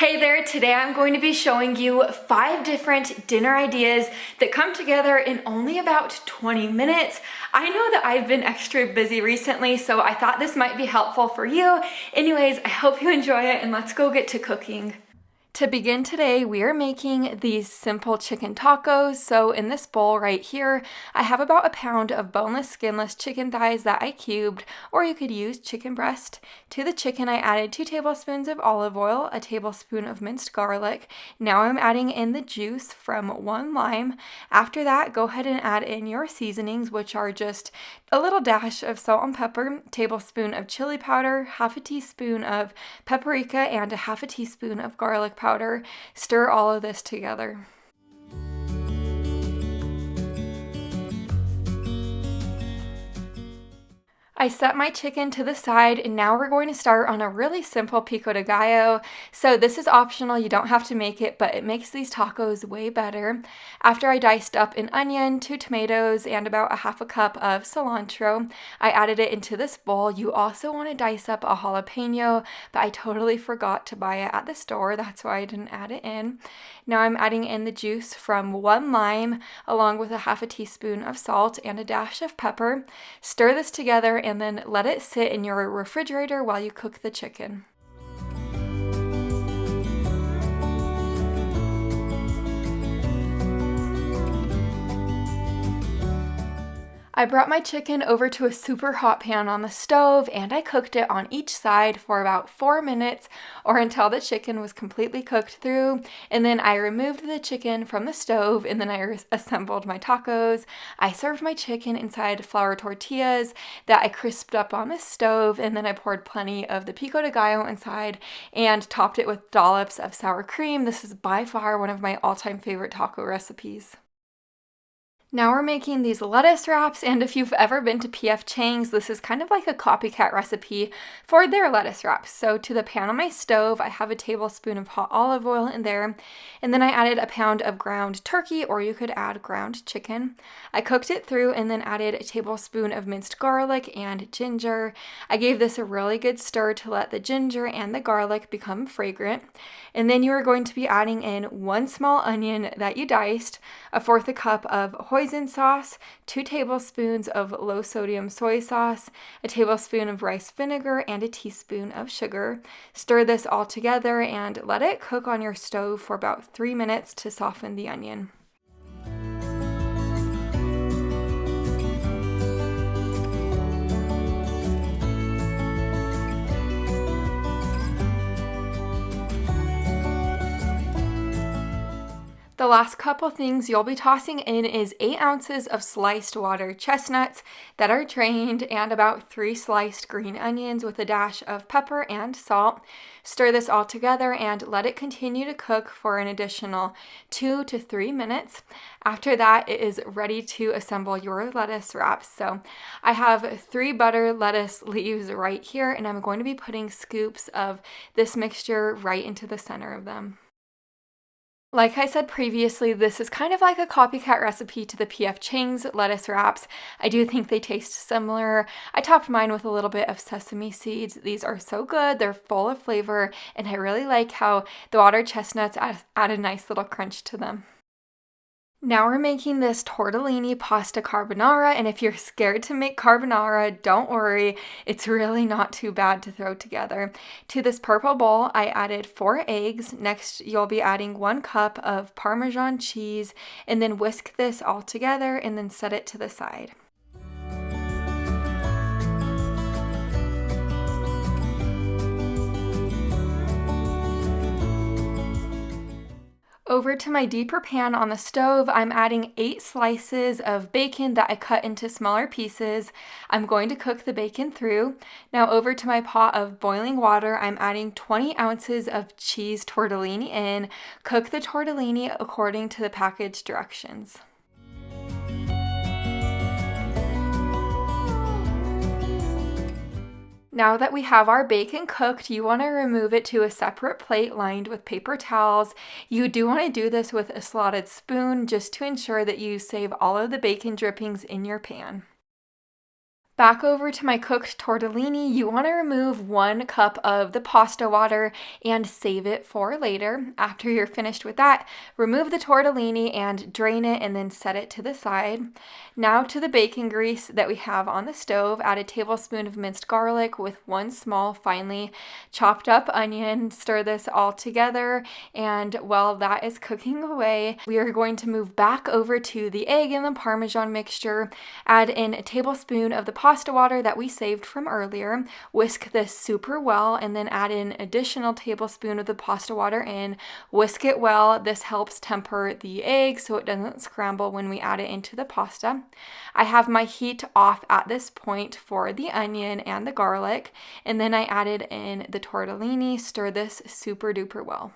Hey there, today I'm going to be showing you 5 different dinner ideas that come together in only about 20 minutes. I know that I've been extra busy recently, so I thought this might be helpful for you. Anyways, I hope you enjoy it and let's go get to cooking. To begin today, we are making these simple chicken tacos. So in this bowl right here, I have about a pound of boneless, skinless chicken thighs that I cubed, or you could use chicken breast. To the chicken, I added 2 tablespoons of olive oil, a tablespoon of minced garlic. Now I'm adding in the juice from 1 lime. After that, go ahead and add in your seasonings, which are just a little dash of salt and pepper, tablespoon of chili powder, half a teaspoon of paprika, and a half a teaspoon of garlic powder. Stir all of this together. I set my chicken to the side and now we're going to start on a really simple pico de gallo. So this is optional, you don't have to make it, but it makes these tacos way better. After I diced up an onion, 2 tomatoes, and about a half a cup of cilantro, I added it into this bowl. You also want to dice up a jalapeno, but I totally forgot to buy it at the store. That's why I didn't add it in. Now I'm adding in the juice from 1 lime along with a half a teaspoon of salt and a dash of pepper. Stir this together and then let it sit in your refrigerator while you cook the chicken. I brought my chicken over to a super hot pan on the stove and I cooked it on each side for about 4 minutes or until the chicken was completely cooked through, and then I removed the chicken from the stove and then I assembled my tacos. I served my chicken inside flour tortillas that I crisped up on the stove, and then I poured plenty of the pico de gallo inside and topped it with dollops of sour cream. This is by far one of my all-time favorite taco recipes. Now we're making these lettuce wraps, and if you've ever been to P.F. Chang's, this is kind of like a copycat recipe for their lettuce wraps. So to the pan on my stove, I have a tablespoon of hot olive oil in there, and then I added a pound of ground turkey, or you could add ground chicken. I cooked it through and then added a tablespoon of minced garlic and ginger. I gave this a really good stir to let the ginger and the garlic become fragrant. And then you are going to be adding in 1 small onion that you diced, a 1/4 cup of hoisin sauce, 2 tablespoons of low sodium soy sauce, a tablespoon of rice vinegar, and a teaspoon of sugar. Stir this all together and let it cook on your stove for about 3 minutes to soften the onion. The last couple things you'll be tossing in is 8 ounces of sliced water chestnuts that are drained and about 3 sliced green onions with a dash of pepper and salt. Stir this all together and let it continue to cook for an additional 2 to 3 minutes. After that, it is ready to assemble your lettuce wraps. So I have 3 butter lettuce leaves right here, and I'm going to be putting scoops of this mixture right into the center of them. Like I said previously, this is kind of like a copycat recipe to the P.F. Chang's lettuce wraps. I do think they taste similar. I topped mine with a little bit of sesame seeds. These are so good. They're full of flavor, and I really like how the water chestnuts add a nice little crunch to them. Now we're making this tortellini pasta carbonara, and if you're scared to make carbonara, don't worry, it's really not too bad to throw together. To this purple bowl, I added 4 eggs. Next, you'll be adding 1 cup of Parmesan cheese, and then whisk this all together and then set it to the side. Over to my deeper pan on the stove, I'm adding 8 slices of bacon that I cut into smaller pieces. I'm going to cook the bacon through. Now over to my pot of boiling water, I'm adding 20 ounces of cheese tortellini in. Cook the tortellini according to the package directions. Now that we have our bacon cooked, you want to remove it to a separate plate lined with paper towels. You do want to do this with a slotted spoon just to ensure that you save all of the bacon drippings in your pan. Back over to my cooked tortellini, you want to remove 1 cup of the pasta water and save it for later. After you're finished with that, remove the tortellini and drain it and then set it to the side. Now to the bacon grease that we have on the stove, add a tablespoon of minced garlic with 1 small finely chopped up onion. Stir this all together, and while that is cooking away, we are going to move back over to the egg and the Parmesan mixture. Add in a tablespoon of the pasta water that we saved from earlier. Whisk this super well and then add an additional tablespoon of the pasta water in. Whisk it well. This helps temper the egg so it doesn't scramble when we add it into the pasta. I have my heat off at this point for the onion and the garlic, and then I added in the tortellini. Stir this super duper well.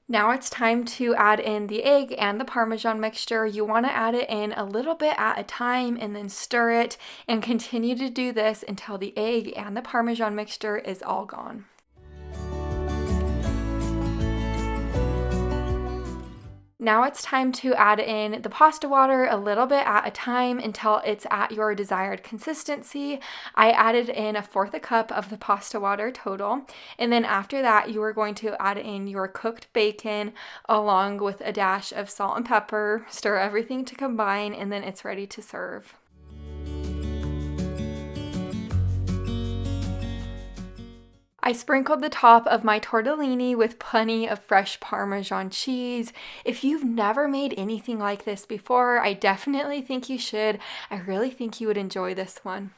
Now it's time to add in the egg and the Parmesan mixture. You want to add it in a little bit at a time and then stir it, and continue to do this until the egg and the Parmesan mixture is all gone. Now it's time to add in the pasta water a little bit at a time until it's at your desired consistency. I added in 1/4 cup of the pasta water total, and then after that you are going to add in your cooked bacon along with a dash of salt and pepper. Stir everything to combine, and then it's ready to serve. I sprinkled the top of my tortellini with plenty of fresh Parmesan cheese. If you've never made anything like this before, I definitely think you should. I really think you would enjoy this one.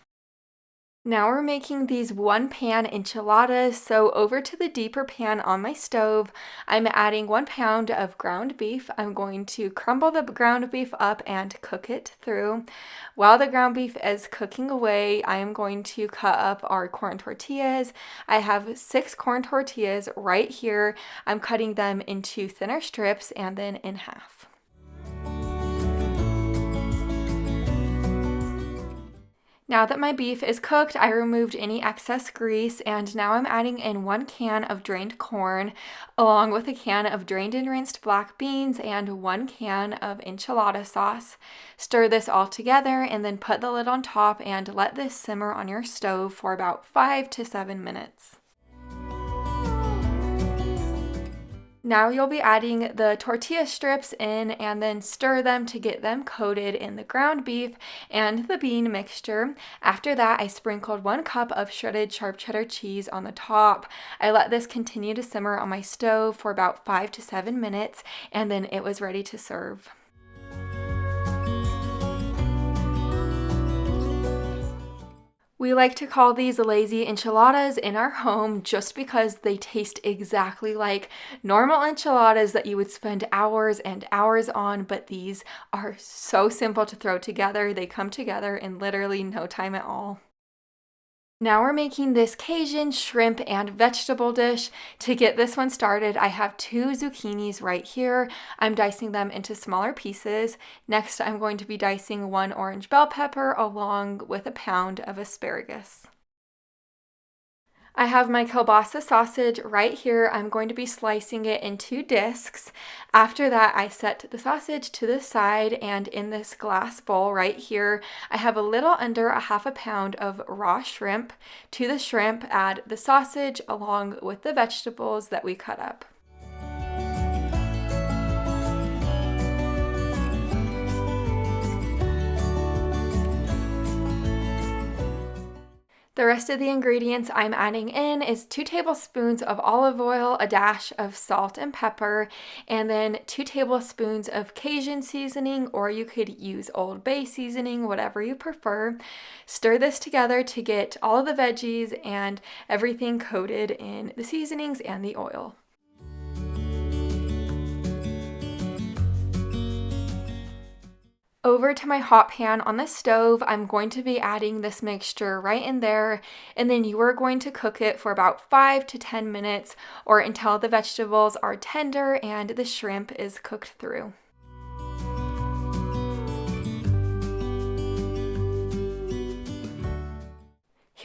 Now we're making these 1-pan enchiladas, so over to the deeper pan on my stove, I'm adding 1 pound of ground beef. I'm going to crumble the ground beef up and cook it through. While the ground beef is cooking away, I am going to cut up our corn tortillas. I have 6 corn tortillas right here. I'm cutting them into thinner strips and then in half. Now that my beef is cooked, I removed any excess grease, and now I'm adding in 1 can of drained corn, along with a can of drained and rinsed black beans and 1 can of enchilada sauce. Stir this all together and then put the lid on top and let this simmer on your stove for about 5 to 7 minutes. Now you'll be adding the tortilla strips in and then stir them to get them coated in the ground beef and the bean mixture. After that, I sprinkled 1 cup of shredded sharp cheddar cheese on the top. I let this continue to simmer on my stove for about 5 to 7 minutes, and then it was ready to serve. We like to call these lazy enchiladas in our home just because they taste exactly like normal enchiladas that you would spend hours and hours on, but these are so simple to throw together. They come together in literally no time at all. Now we're making this Cajun shrimp and vegetable dish. To get this one started, I have 2 zucchinis right here. I'm dicing them into smaller pieces. Next, I'm going to be dicing 1 orange bell pepper along with a pound of asparagus. I have my kielbasa sausage right here. I'm going to be slicing it into discs. After that, I set the sausage to the side, and in this glass bowl right here, I have a little under 1/2 pound of raw shrimp. To the shrimp, add the sausage along with the vegetables that we cut up. The rest of the ingredients I'm adding in is 2 tablespoons of olive oil, a dash of salt and pepper, and then 2 tablespoons of Cajun seasoning, or you could use Old Bay seasoning, whatever you prefer. Stir this together to get all of the veggies and everything coated in the seasonings and the oil. Over to my hot pan on the stove, I'm going to be adding this mixture right in there, and then you are going to cook it for about 5 to 10 minutes or until the vegetables are tender and the shrimp is cooked through.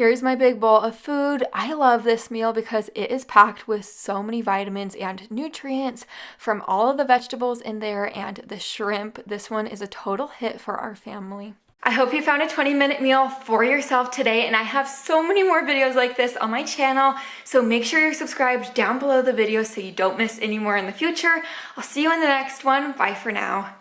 Here's my big bowl of food. I love this meal because it is packed with so many vitamins and nutrients from all of the vegetables in there and the shrimp. This one is a total hit for our family. I hope you found a 20-minute meal for yourself today, and I have so many more videos like this on my channel, so make sure you're subscribed down below the video so you don't miss any more in the future. I'll see you in the next one. Bye for now.